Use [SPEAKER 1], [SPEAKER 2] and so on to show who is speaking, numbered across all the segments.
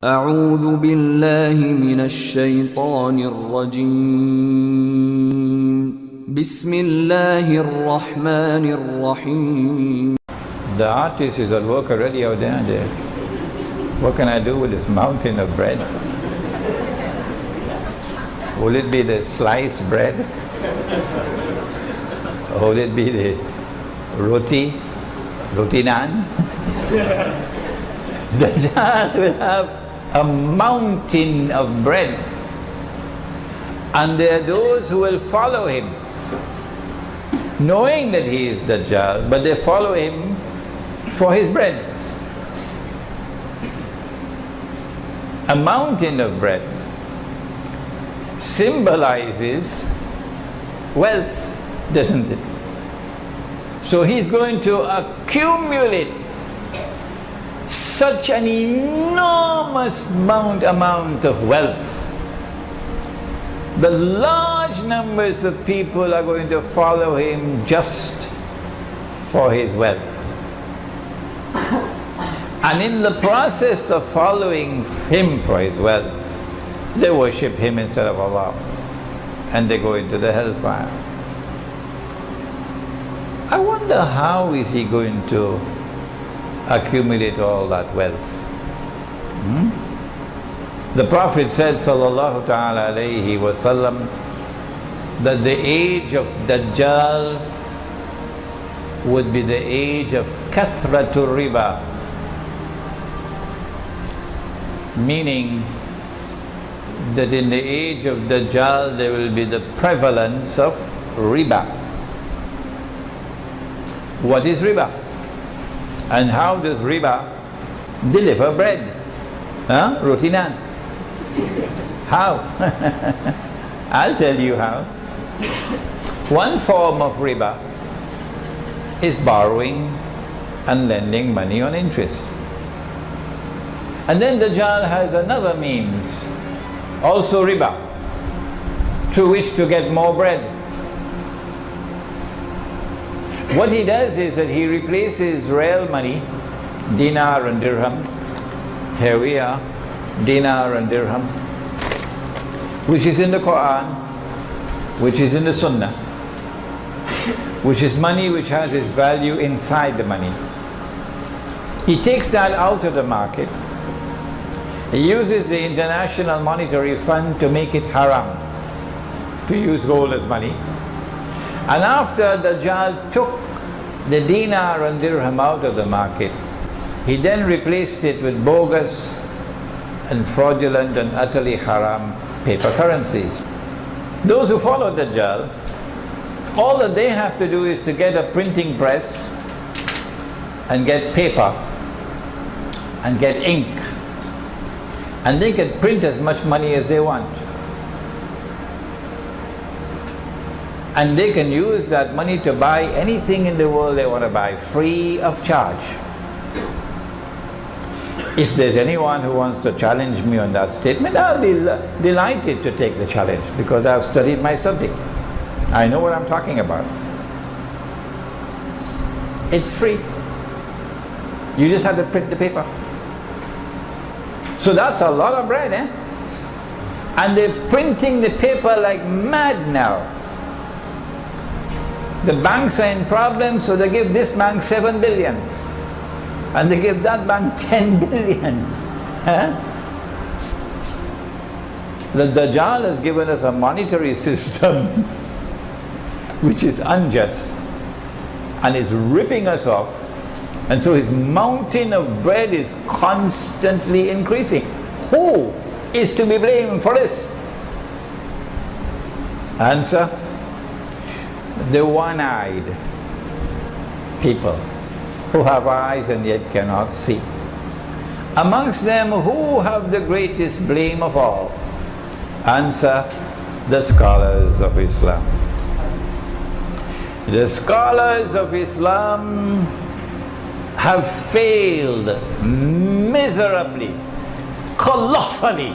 [SPEAKER 1] أعوذ بالله من الشيطان الرجيم بسم الله الرحمن الرحيم.
[SPEAKER 2] The artist is at work already out there. What can I do with this mountain of bread? Will it be the sliced bread? Or will it be the roti naan? The child will have a mountain of bread, and there are those who will follow him, knowing that he is Dajjal, but they follow him for his bread. A mountain of bread symbolizes wealth, doesn't it? So he's going to accumulate such an enormous amount of wealth. The large numbers of people are going to follow him just for his wealth. And in the process of following him for his wealth, they worship him instead of Allah, and they go into the hellfire. I wonder how is he going to accumulate all that wealth? The Prophet said, sallallahu ta'ala alayhi wa sallam, that the age of Dajjal would be the age of kathratul Ribah, meaning that in the age of Dajjal there will be the prevalence of Ribah. What is Ribah? And how does Ribah deliver bread? Roti naan. How? I'll tell you how. One form of Ribah is borrowing and lending money on interest. And then Dajjal has another means, also Ribah, through which to get more bread. What he does is that he replaces real money, dinar and dirham. Here we are, dinar and dirham, which is in the Quran, which is in the Sunnah, which is money which has its value inside the money. He takes that out of the market. He uses the International Monetary Fund to make it haram to use gold as money. And after Dajjal took the dinar and dirham out of the market, he then replaced it with bogus and fraudulent and utterly haram paper currencies. Those who follow Dajjal, all that they have to do is to get a printing press and get paper and get ink, and they can print as much money as they want. And they can use that money to buy anything in the world they want to buy, free of charge. If there's anyone who wants to challenge me on that statement, I'll be delighted to take the challenge, because I've studied my subject. I know what I'm talking about. It's free. You just have to print the paper. So that's a lot of bread, eh? And they're printing the paper like mad now. The banks are in problems, so they give this bank 7 billion. And they give that bank 10 billion. The Dajjal has given us a monetary system which is unjust and is ripping us off. And so his mountain of bread is constantly increasing. Who is to be blamed for this? Answer: the one-eyed people who have eyes and yet cannot see. Amongst them, who have the greatest blame of all? Answer: the scholars of Islam. The scholars of Islam have failed miserably, colossally.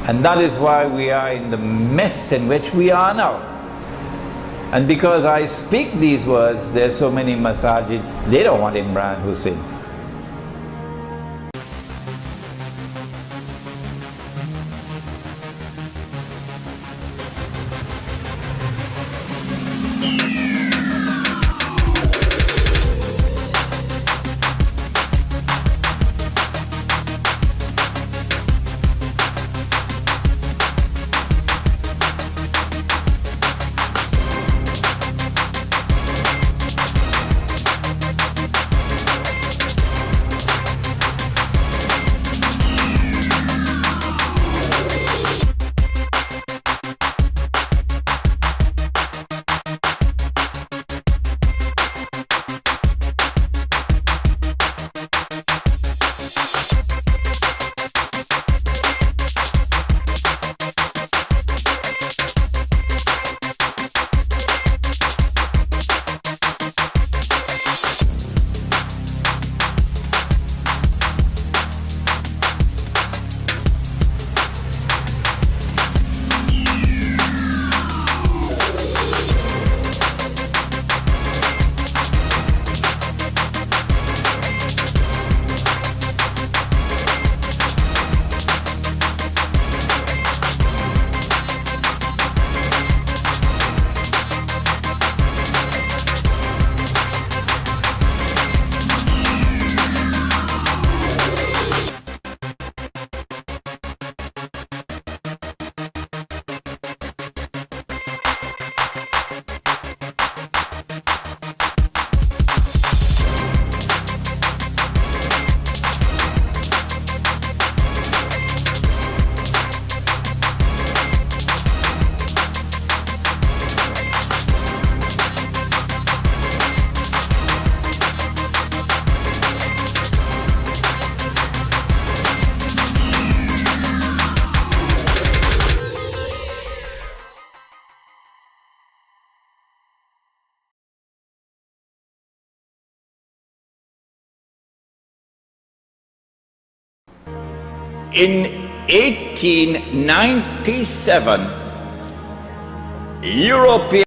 [SPEAKER 2] And that is why we are in the mess in which we are now. And because I speak these words, there are so many masajid, they don't want Imran Hussein. in 1897, European